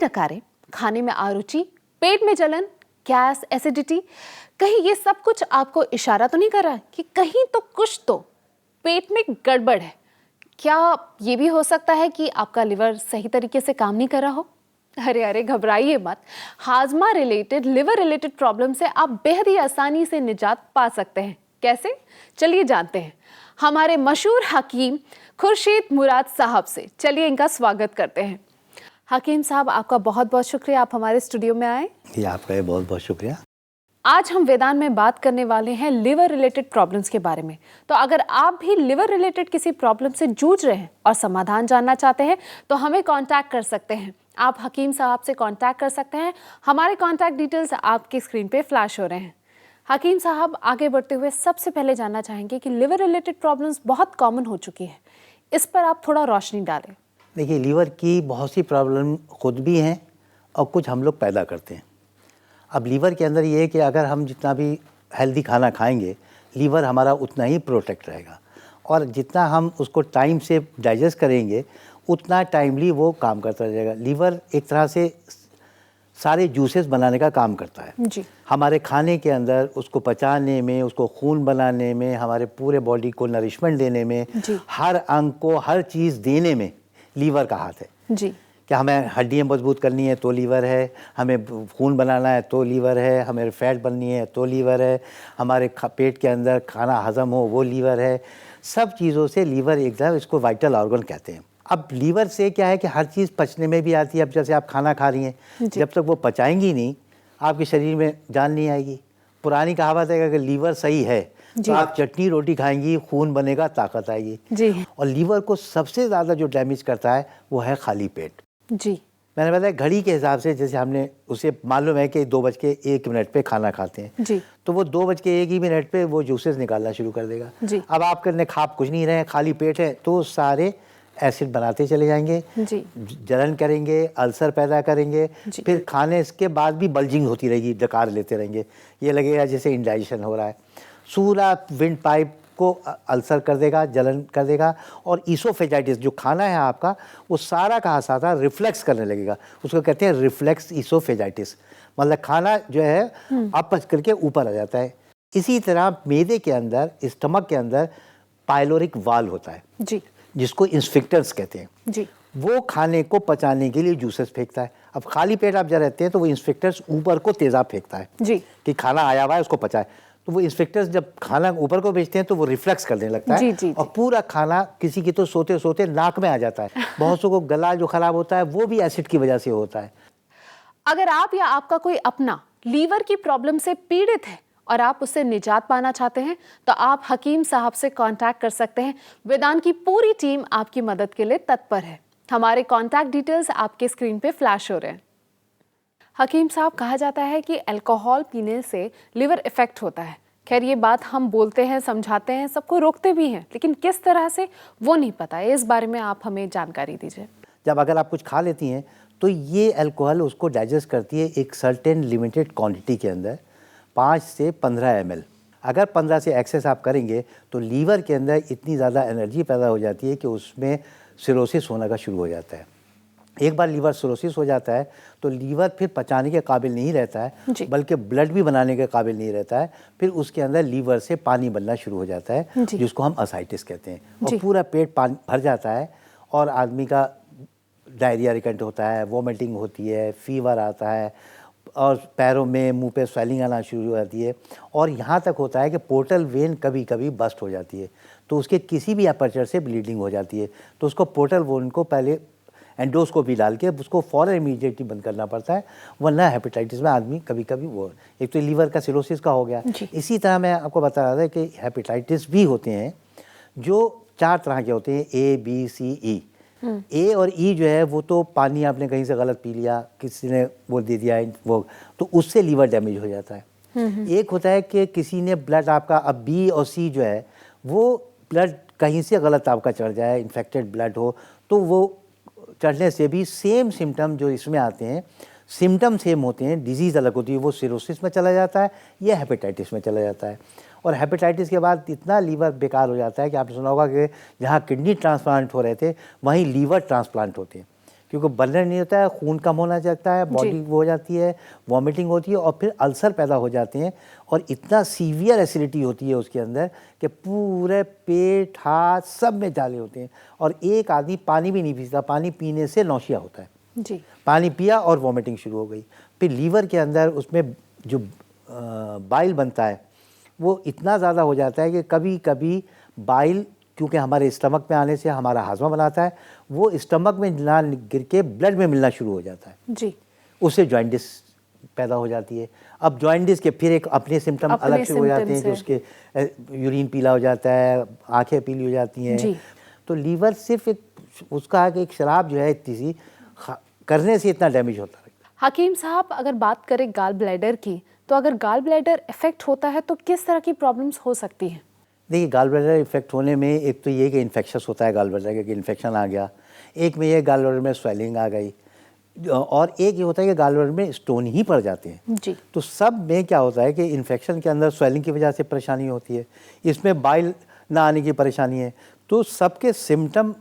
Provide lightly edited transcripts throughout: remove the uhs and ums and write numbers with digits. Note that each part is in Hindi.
डकारे, खाने में अरुचि, पेट में जलन, गैस, एसिडिटी, कहीं ये सब कुछ आपको इशारा तो नहीं कर रहा कि कहीं तो कुछ तो पेट में गड़बड़ है? क्या ये भी हो सकता है कि आपका लिवर सही तरीके से काम नहीं कर रहा हो? अरे अरे घबराइए मत। हाजमा रिलेटेड, लिवर रिलेटेड प्रॉब्लम से आप बेहद ही आसानी से निजात पा सकते हैं। कैसे? चलिए जानते हैं हमारे मशहूर हकीम खुर्शीद मुराद साहब से। चलिए इनका स्वागत करते हैं। हकीम साहब, आपका बहुत बहुत शुक्रिया, आप हमारे स्टूडियो में आए। ये आपका बहुत बहुत शुक्रिया। आज हम वेदांत में बात करने वाले हैं लिवर रिलेटेड प्रॉब्लम्स के बारे में। तो अगर आप भी लिवर रिलेटेड किसी प्रॉब्लम से जूझ रहे हैं और समाधान जानना चाहते हैं तो हमें कांटेक्ट कर सकते हैं। आप हकीम साहब से कांटेक्ट कर सकते हैं। हमारे कांटेक्ट डिटेल्स आपकी स्क्रीन पे फ्लैश हो रहे हैं। हकीम साहब, आगे बढ़ते हुए सबसे पहले जानना चाहेंगे कि लिवर रिलेटेड प्रॉब्लम्स बहुत कॉमन हो चुकी है, इस पर आप थोड़ा रोशनी डालें। देखिए, लीवर की बहुत सी प्रॉब्लम खुद भी हैं और कुछ हम लोग पैदा करते हैं। अब लीवर के अंदर ये है कि अगर हम जितना भी हेल्दी खाना खाएंगे, लीवर हमारा उतना ही प्रोटेक्ट रहेगा और जितना हम उसको टाइम से डाइजेस्ट करेंगे उतना टाइमली वो काम करता रहेगा। लीवर एक तरह से सारे जूसेस बनाने का काम करता है जी। हमारे खाने के अंदर, उसको पचाने में, उसको खून बनाने में, हमारे पूरे बॉडी को नरिशमेंट देने में, हर अंग को हर चीज़ देने में लीवर का हाथ है जी। कि हमें हड्डियाँ मजबूत करनी है तो लीवर है, हमें खून बनाना है तो लीवर है, हमें फैट बननी है तो लीवर है, हमारे पेट के अंदर खाना हजम हो वो लीवर है। सब चीज़ों से लीवर एक तरह, इसको वाइटल ऑर्गन कहते हैं। अब लीवर से क्या है कि हर चीज़ पचने में भी आती है। अब जैसे आप खाना खा रही हैं, जब तक वो पचाएंगी नहीं आपके शरीर में जान नहीं आएगी। पुरानी कहावत है कि अगर लीवर सही है तो आप चटनी रोटी खाएंगी, खून बनेगा, ताकत आएगी जी। और लीवर को सबसे ज़्यादा जो डैमेज करता है वो है खाली पेट जी। मैंने बताया घड़ी के हिसाब से, जैसे हमने उसे मालूम है कि 2:01 पे खाना खाते हैं जी। तो वो 2:01 पे वो जूसेस निकालना शुरू कर देगा जी। अब आप करने खा कुछ नहीं रहे, खाली पेट है, तो सारे एसिड बनाते चले जाएंगे जी। जलन करेंगे, अल्सर पैदा करेंगे, फिर खाने इसके बाद भी बल्जिंग होती रहेगी, डकार लेते रहेंगे, ये लगेगा जैसे इंडाइजेशन हो रहा है। सूला विंड पाइप को अल्सर कर देगा, जलन कर देगा, और ईसोफेजाइटिस जो खाना है आपका वो सारा का सारा रिफ्लेक्स करने लगेगा। उसको कहते हैं रिफ्लेक्स ईसोफेजाइटिस, मतलब खाना जो है अपच करके ऊपर आ जाता है। इसी तरह मैदे के अंदर, स्टमक के अंदर पाइलोरिक वाल्व होता है जी, जिसको इंस्फिक्टर्स कहते हैं जी। वो खाने को पचाने के लिए जूसेस फेंकता है। अब खाली पेट आप जब रहते हैं तो वो इंस्फिक्टर्स ऊपर को तेजाब फेंकता है जी, कि खाना आया हुआ है उसको पचाए। तो वो इंस्पेक्टर्स जब खाना ऊपर को भेजते हैं तो वो रिफ्लेक्स करने लगता है जी, और पूरा खाना, किसी की तो सोते सोते नाक में आ जाता है। बहुत सौ को गला जो खराब होता है वो भी एसिड की वजह से होता है। अगर आप या आपका कोई अपना लीवर की प्रॉब्लम से पीड़ित है और आप उससे निजात पाना चाहते हैं तो आप हकीम साहब से कांटेक्ट कर सकते हैं। वेदांत की पूरी टीम आपकी मदद के लिए तत्पर है। हमारे कांटेक्ट डिटेल्स आपके स्क्रीन पे फ्लैश हो रहे हैं। हकीम साहब, कहा जाता है कि अल्कोहल पीने से लिवर इफेक्ट होता है। खैर, ये बात हम बोलते हैं, समझाते हैं, सबको रोकते भी हैं, लेकिन किस तरह से वो नहीं पता है। इस बारे में आप हमें जानकारी दीजिए। जब अगर आप कुछ खा लेती हैं तो ये अल्कोहल उसको डाइजेस्ट करती है एक सर्टेन लिमिटेड क्वांटिटी के अंदर, 5 से 15 ml। अगर 15 से एक्सेस आप करेंगे तो लीवर के अंदर इतनी ज़्यादा एनर्जी पैदा हो जाती है कि उसमें सिरोसिस होना का शुरू हो जाता है। एक बार लीवर सिरोसिस हो जाता है तो लीवर फिर पचाने के काबिल नहीं रहता है, बल्कि ब्लड भी बनाने के काबिल नहीं रहता है। फिर उसके अंदर लीवर से पानी बनना शुरू हो जाता है, जिसको हम असाइटिस कहते हैं, और पूरा पेट पानी भर जाता है और आदमी का डायरिया रिकरेंट होता है, वोमिटिंग होती है, फीवर आता है, और पैरों में, मुंह पे स्वेलिंग आना शुरू हो जाती है, और यहाँ तक होता है कि पोर्टल वेन कभी कभी बस्ट हो जाती है तो उसके किसी भी अपर्चर से ब्लीडिंग हो जाती है। तो उसको पोर्टल वेन को पहले एंडोस्कोपी डाल के उसको फौरन इमीडिएटली बंद करना पड़ता है, वरना हेपेटाइटिस में आदमी कभी कभी वो, एक तो लीवर का सिरोसिस का हो गया। इसी तरह मैं आपको बता रहा था कि हेपेटाइटिस भी होते हैं जो 4 तरह के होते हैं, ए बी सी ई। ए और ई जो है वो तो पानी आपने कहीं से गलत पी लिया, किसी ने वो दे दिया वो, तो उससे लीवर डैमेज हो जाता है। एक होता है कि किसी ने ब्लड आपका, अब बी और सी जो है वो ब्लड कहीं से गलत आपका चढ़ जाए, इन्फेक्टेड ब्लड हो, तो वो चढ़ने से भी सेम सिम्टम जो इसमें आते हैं, सिम्टम सेम होते हैं, डिजीज़ अलग होती है। वो सिरोसिस में चला जाता है या हेपेटाइटिस में चला जाता है। और हेपेटाइटिस के बाद इतना लीवर बेकार हो जाता है कि आपने सुना होगा कि जहाँ किडनी ट्रांसप्लांट हो रहे थे वहीं लीवर ट्रांसप्लांट होते हैं, क्योंकि बर्नर नहीं होता है, खून कम होना चाहता है, बॉडी वो हो जाती है, वॉमिटिंग होती है और फिर अल्सर पैदा हो जाते हैं और इतना सीवियर एसिडिटी होती है उसके अंदर कि पूरे पेट हाथ सब में जाले होते हैं और एक आदमी पानी भी नहीं पीता, पानी पीने से नौशिया होता है जी। पानी पिया और वॉमिटिंग शुरू हो गई। फिर लीवर के अंदर उसमें जो बाइल बनता है वो इतना ज़्यादा हो जाता है कि कभी कभी बाइल क्योंकि हमारे स्टमक में आने से हमारा हाजमा बनाता है, वो स्टमक में ना गिर के ब्लड में मिलना शुरू हो जाता है जी। उससे जॉइंटिस पैदा हो जाती है। अब जॉइंटिस के फिर एक अपने सिम्टम अलग से हो जाते हैं कि उसके यूरिन पीला हो जाता है, आंखें पीली हो जाती हैं। तो लीवर सिर्फ उसका एक शराब जो है इतनी सी करने से इतना डैमेज होता है। हकीम साहब, अगर बात करें गाल ब्लैडर की, तो अगर गाल ब्लैडर इफेक्ट होता है तो किस तरह की प्रॉब्लम्स हो सकती हैं? देखिए, गाल ब्लैडर इफेक्ट होने में एक तो ये कि इन्फेक्शस होता है गाल ब्लैडर, कि इन्फेक्शन आ गया, एक में ये गाल ब्लैडर में स्वेलिंग आ गई और एक ये होता है कि गाल ब्लैडर में स्टोन ही पड़ जाते हैं जी। तो सब में क्या होता है कि इन्फेक्शन के अंदर स्वेलिंग की वजह से परेशानी होती है, इसमें बाइल ना आने की परेशानी है। तो सबके सिम्टम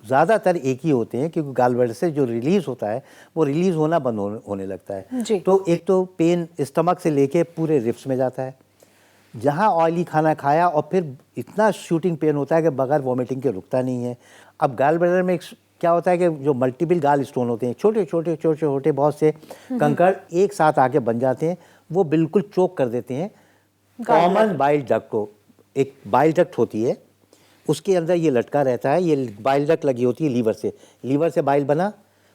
ज़्यादातर एक ही होते हैं क्योंकि गाल ब्लैडर से जो रिलीज़ होता है वो रिलीज़ होना बंद होने लगता है जी। तो एक तो पेन स्टमक से लेके पूरे रिब्स में जाता है, जहाँ ऑयली खाना खाया और फिर इतना शूटिंग पेन होता है कि बगैर वॉमिटिंग के रुकता नहीं है। अब गाल ब्लैडर में क्या होता है कि जो मल्टीपल गाल स्टोन होते हैं, छोटे छोटे छोटे छोटे बहुत से कंकड़ एक साथ आके बन जाते हैं, वो बिल्कुल चोक कर देते हैं कॉमन बाइल डक्ट को। एक बाइल डक्ट होती है, उसके अंदर ये लटका रहता है, ये बाइल डक्ट लगी होती है लीवर से बाइल बना,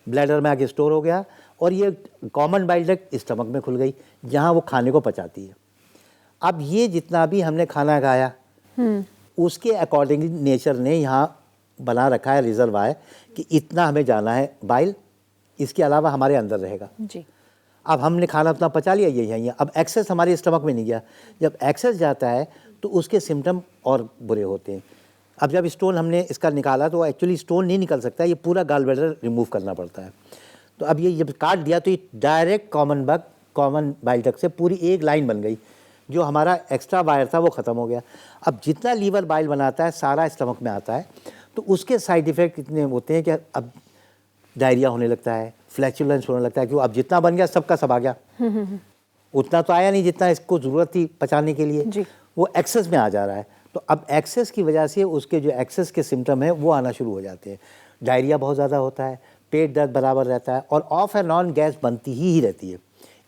ब्लैडर में आके स्टोर हो गया और ये कॉमन बाइल डक्ट स्टमक में खुल गई जहाँ वो खाने को पचाती है। अब ये जितना भी हमने खाना खाया उसके अकॉर्डिंगली नेचर ने यहाँ बना रखा है रिजर्वायर कि इतना हमें जाना है बाइल, इसके अलावा हमारे अंदर रहेगा जी। अब हमने खाना उतना पचा लिया, ये यहीं, अब एक्सेस हमारे स्टमक में नहीं गया। जब एक्सेस जाता है तो उसके सिम्टम और बुरे होते हैं। अब जब स्टोन हमने इसका निकाला तो एक्चुअली स्टोन नहीं निकल सकता, ये पूरा गाल ब्लैडर रिमूव करना पड़ता है। तो अब ये जब काट दिया तो ये डायरेक्ट कॉमन बाइल डक्ट से पूरी एक लाइन बन गई, जो हमारा एक्स्ट्रा वायर था वो ख़त्म हो गया। अब जितना लीवर बाइल बनाता है सारा स्टमक में आता है, तो उसके साइड इफ़ेक्ट इतने होते हैं कि अब डायरिया होने लगता है, फ्लैचुलेंस होने लगता है, क्यों अब जितना बन गया सबका सब आ गया, उतना तो आया नहीं जितना इसको ज़रूरत थी पचाने के लिए, वो एक्सेस में आ जा रहा है। तो अब एक्सेस की वजह से उसके जो एक्सेस के सिम्टम हैं वो आना शुरू हो जाते हैं। डायरिया बहुत ज़्यादा होता है, पेट दर्द बराबर रहता है और ऑफ एंड ऑन गैस बनती ही रहती है,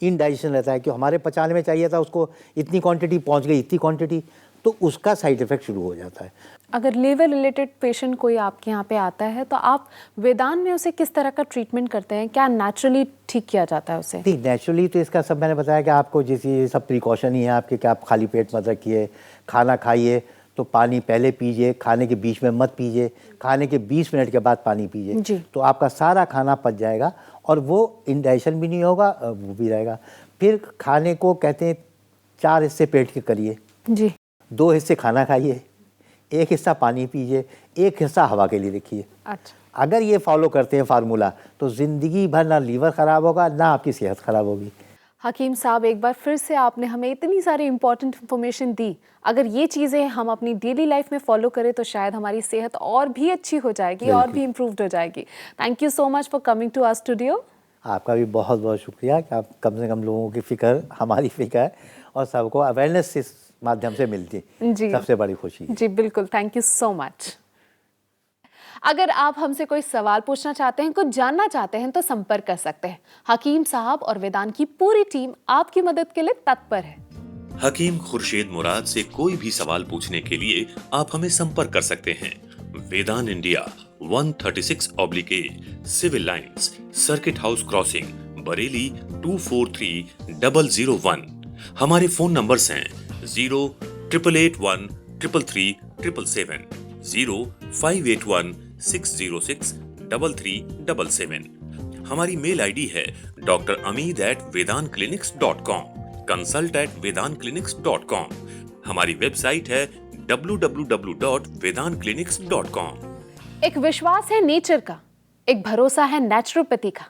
इनडाइजेशन रहता है कि हमारे पचाने में चाहिए था उसको इतनी क्वांटिटी, पहुंच गई इतनी क्वांटिटी, तो उसका साइड इफ़ेक्ट शुरू हो जाता है। अगर लिवर रिलेटेड पेशेंट कोई आपके यहाँ पे आता है तो आप वेदांत में उसे किस तरह का ट्रीटमेंट करते हैं? क्या नेचुरली ठीक किया जाता है उसे? ठीक, नेचुरली तो इसका सब मैंने बताया कि आपको जैसे सब प्रिकॉशन ही है आपके कि आप खाली पेट मत रखिए, खाना खाइए तो पानी पहले पीजिए, खाने के बीच में मत पीजिए, खाने के 20 मिनट के बाद पानी पीजिए, तो आपका सारा खाना पच जाएगा और वो इंडाइजेशन भी नहीं होगा, वो भी रहेगा। फिर खाने को कहते हैं 4 हिस्से पेट के करिए जी। 2 हिस्से खाना खाइए, 1 हिस्सा पानी पीजिए, 1 हिस्सा हवा के लिए रखिए। अच्छा। अगर ये फॉलो करते हैं फार्मूला तो ज़िंदगी भर ना लीवर ख़राब होगा ना आपकी सेहत ख़राब होगी। हकीम साहब, एक बार फिर से आपने हमें इतनी सारी इंपॉर्टेंट इन्फॉर्मेशन दी। अगर ये चीज़ें हम अपनी डेली लाइफ में फॉलो करें तो शायद हमारी सेहत और भी अच्छी हो जाएगी और भी इम्प्रूव्ड हो जाएगी। Thank you so much for coming to our studio. आपका भी बहुत बहुत शुक्रिया कि आप कम से कम लोगों की फ़िक्र हमारी फ़िक्र और सबको अवेयरनेस इस माध्यम से मिलती जी, सबसे बड़ी खुशी। जी बिल्कुल, थैंक यू सो मच। अगर आप हमसे कोई सवाल पूछना चाहते हैं, कुछ जानना चाहते हैं तो संपर्क कर सकते हैं। हकीम साहब और वेदांत की पूरी टीम आपकी मदद के लिए तत्पर है। हकीम खुर्शीद मुराद से कोई भी सवाल पूछने के लिए आप हमें संपर्क कर सकते हैं। Vedant India 136/A civil lines, circuit house crossing, Bareilly 243001। हमारे फोन नंबर्स हैं 08881333777, 0581606337। हमारी मेल आईडी है dramid@vedantclinics.com, consult@vedantclinics.com। हमारी वेबसाइट है www.vedantclinics.com। एक विश्वास है नेचर का, एक भरोसा है नेचुरोपैथी का,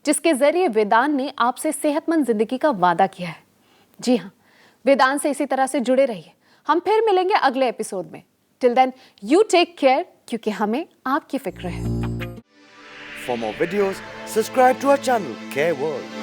जिसके जरिए वेदांत ने आपसे सेहतमंद जिंदगी का वादा किया है। जी हाँ, वेदांत से इसी तरह से जुड़े रहिए। हम फिर मिलेंगे अगले एपिसोड में। Till then you take care, क्योंकि हमें आपकी फिक्र है। For more videos, subscribe to our channel, Care World.